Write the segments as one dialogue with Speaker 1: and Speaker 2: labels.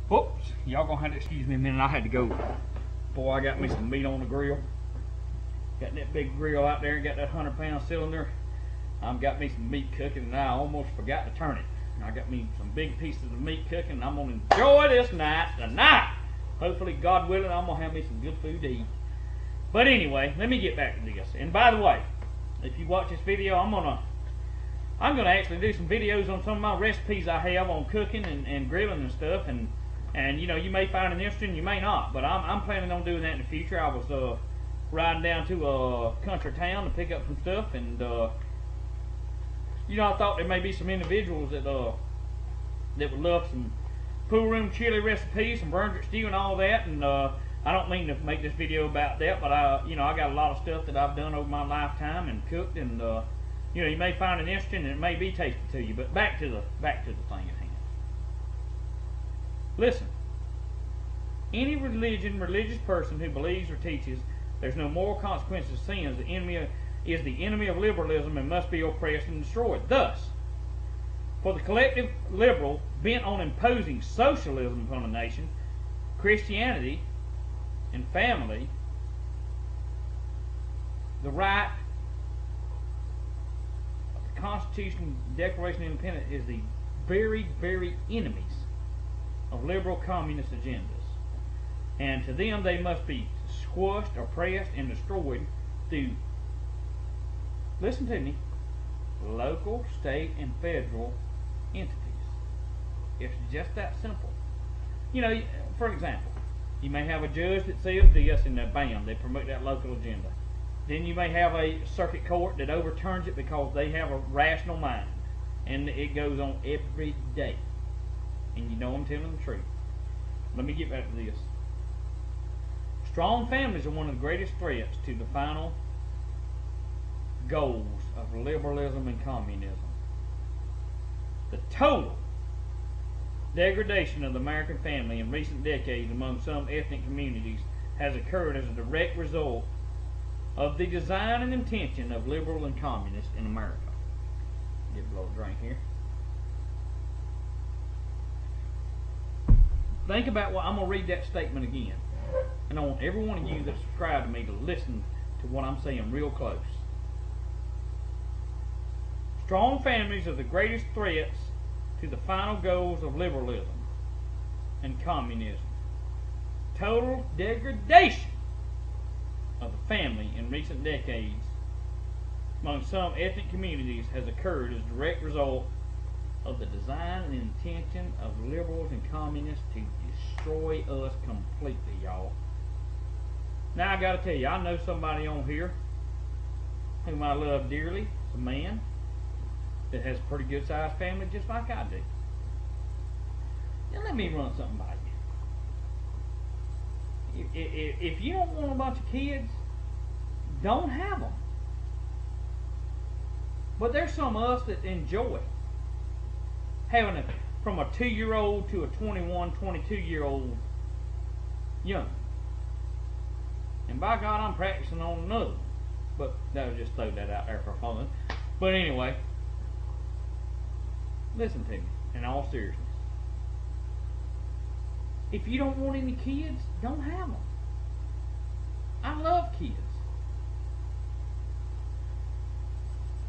Speaker 1: Whoops, y'all gonna have to excuse me a minute. I had to go. Boy, I got me some meat on the grill. Got that big grill out there and got that 100-pound cylinder. I've got me some meat cooking and I almost forgot to turn it. I got me some big pieces of meat cooking and I'm gonna enjoy this night tonight. Hopefully, God willing, I'm gonna have me some good food to eat. But anyway, let me get back to this. And by the way, if you watch this video, I'm gonna actually do some videos on some of my recipes I have on cooking and grilling and stuff. And you know, you may find it interesting, you may not. But I'm planning on doing that in the future. I was riding down to a country town to pick up some stuff, and you know, I thought there may be some individuals that would love some pool room chili recipes, some Brunswick stew and all that. And I don't mean to make this video about that, but you know, I got a lot of stuff that I've done over my lifetime and cooked, and you know, you may find it interesting and it may be tasty to you. But back to the thing at hand. Listen, any religious person who believes or teaches there's no moral consequences of sin is the enemy of liberalism and must be oppressed and destroyed. Thus, for the collective liberal bent on imposing socialism upon a nation, Christianity and family, the right of the Constitution, Declaration of Independence is the very, very enemies of liberal communist agendas. And to them, they must be squashed, oppressed, and destroyed through, listen to me, local, state, and federal entities. It's just that simple. You know, for example, you may have a judge that says this, and bam, they promote that local agenda. Then you may have a circuit court that overturns it because they have a rational mind. And it goes on every day. And you know I'm telling the truth. Let me get back to this. Strong families are one of the greatest threats to the final goals of liberalism and communism. The total degradation of the American family in recent decades among some ethnic communities has occurred as a direct result of the design and intention of liberal and communists in America. Get a little drink here. Think about what I'm going to read that statement again. And I want every one of you that subscribe to me to listen to what I'm saying real close. Strong families are the greatest threats to the final goals of liberalism and communism. Total degradation of the family in recent decades among some ethnic communities has occurred as a direct result of the design and intention of liberals and communists to destroy us completely, y'all. Now I gotta tell you, I know somebody on here whom I love dearly. It's a man that has a pretty good sized family just like I do. Now let me run something by you. If you don't want a bunch of kids, don't have them. But there's some of us that enjoy having from a 2-year-old to a 21, 22-year-old young. And by God, I'm practicing on another one. But that was just throw that out there for fun. But anyway, listen to me in all seriousness. If you don't want any kids, don't have them. I love kids.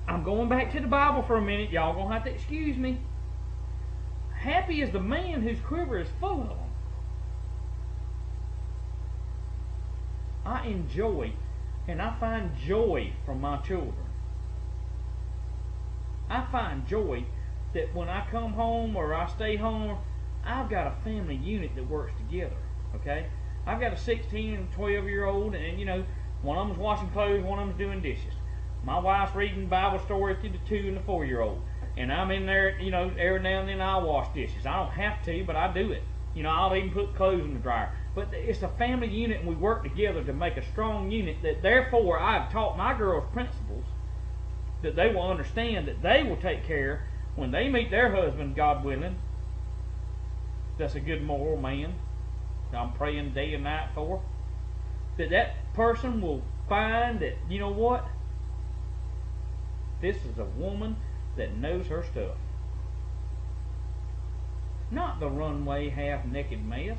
Speaker 1: I'm going back to the Bible for a minute. Y'all gonna have to excuse me. Happy is the man whose quiver is full of them. I enjoy and I find joy from my children. I find joy that when I come home or I stay home, I've got a family unit that works together. Okay? I've got a 16 and 12-year-old, and you know, one of them's washing clothes, one of them's doing dishes. My wife's reading Bible stories to the 2 and the 4-year-old. And I'm in there, you know, every now and then I'll wash dishes. I don't have to, but I do it. You know, I'll even put clothes in the dryer. But it's a family unit, and we work together to make a strong unit that therefore I've taught my girls principles that they will understand, that they will take care when they meet their husband, God willing. That's a good moral man that I'm praying day and night for. That person will find that, you know what? This is a woman that knows her stuff. Not the runway half-naked mess.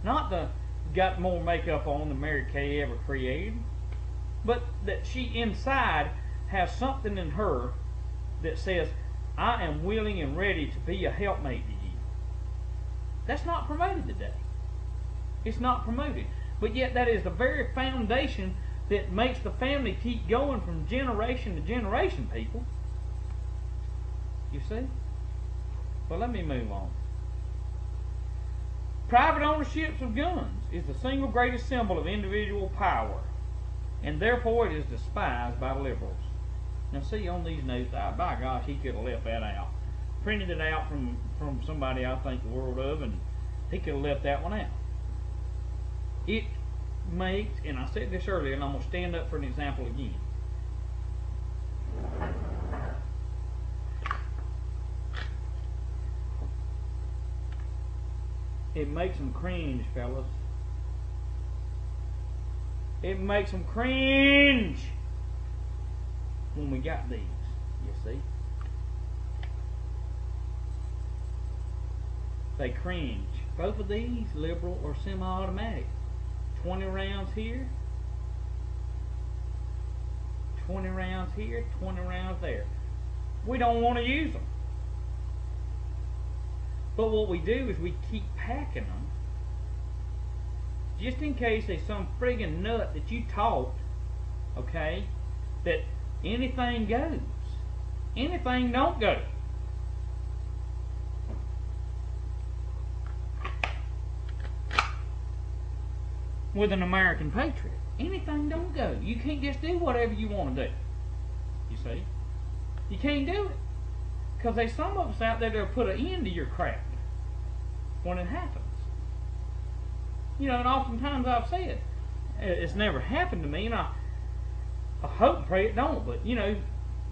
Speaker 1: Not the got more makeup on than Mary Kay ever created. But that she inside has something in her that says, I am willing and ready to be a helpmate to you. That's not promoted today. It's not promoted. But yet that is the very foundation that makes the family keep going from generation to generation, people. You see? Well, let me move on. Private ownership of guns is the single greatest symbol of individual power, and therefore it is despised by liberals. Now see on these notes, by gosh, he could have left that out. Printed it out from somebody I think the world of, and he could have left that one out. It makes, and I said this earlier, and I'm going to stand up for an example again. It makes them cringe, fellas. It makes them cringe when we got these, you see. They cringe. Both of these, liberal or semi-automatic. 20 rounds here, 20 rounds here, 20 rounds there. We don't want to use them. But what we do is we keep packing them just in case there's some friggin' nut that you taught, okay, that anything goes. Anything don't go. With an American patriot, anything don't go. You can't just do whatever you want to do. You see? You can't do it. Because there's some of us out there that'll put an end to your crap when it happens. You know, and oftentimes I've said, it's never happened to me, and I hope and pray it don't, but you know,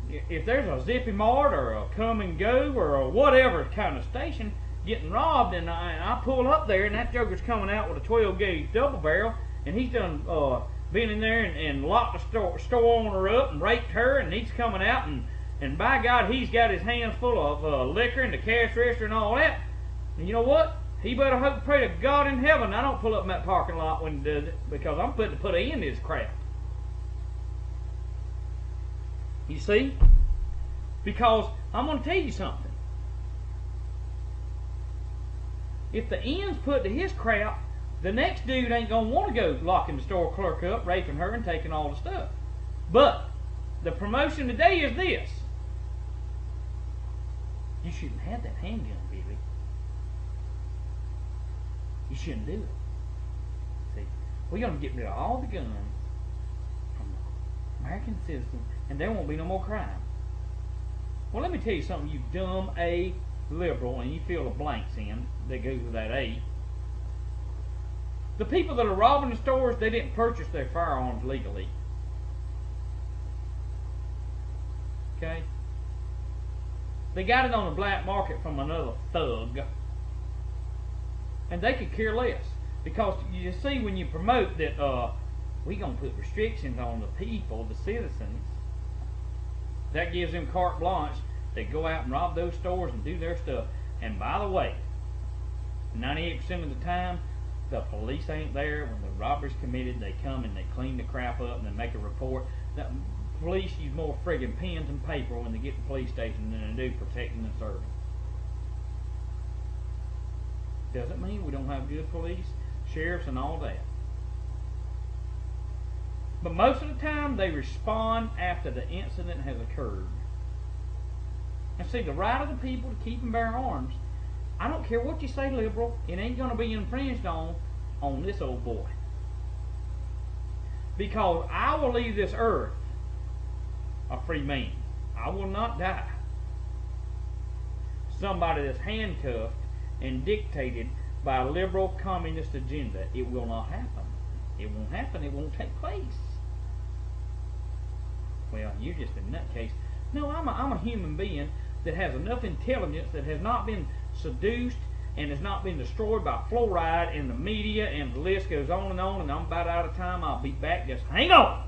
Speaker 1: if there's a Zippy Mart or a Come and Go or a whatever kind of station getting robbed, and I pull up there and that joker's coming out with a 12 gauge double barrel, and he's done been in there and locked the store owner up and raped her, and he's coming out, and by God, he's got his hands full of liquor and the cash register and all that. And you know what? He better hope and pray to God in heaven I don't pull up in that parking lot when he does it, because I'm putting to put an end to his crap. You see? Because I'm going to tell you something. If the end's put to his crap, the next dude ain't going to want to go locking the store clerk up, raping her, and taking all the stuff. But the promotion today is this. You shouldn't have that handgun, baby. You shouldn't do it. See, we're going to get rid of all the guns from American citizens, and there won't be no more crime. Well, let me tell you something, you dumb A liberal, and you fill the blanks in that goes with that A. The people that are robbing the stores, they didn't purchase their firearms legally. Okay? They got it on the black market from another thug. And they could care less. Because you see, when you promote that we're going to put restrictions on the people, the citizens, that gives them carte blanche. They go out and rob those stores and do their stuff. And by the way, 98% of the time, the police ain't there. When the robbery's committed, they come and they clean the crap up and they make a report. The police use more friggin' pens and paper when they get to the police station than they do protecting and serving. Doesn't mean we don't have good police, sheriffs, and all that. But most of the time, they respond after the incident has occurred. And see, the right of the people to keep and bear arms, I don't care what you say, liberal, it ain't going to be infringed on this old boy. Because I will leave this earth a free man. I will not die. Somebody that's handcuffed and dictated by a liberal communist agenda. It will not happen. It won't happen. It won't take place. Well, you're just a nutcase. No, I'm a human being that has enough intelligence that has not been seduced and has not been destroyed by fluoride and the media, and the list goes on, and I'm about out of time. I'll be back. Just hang on.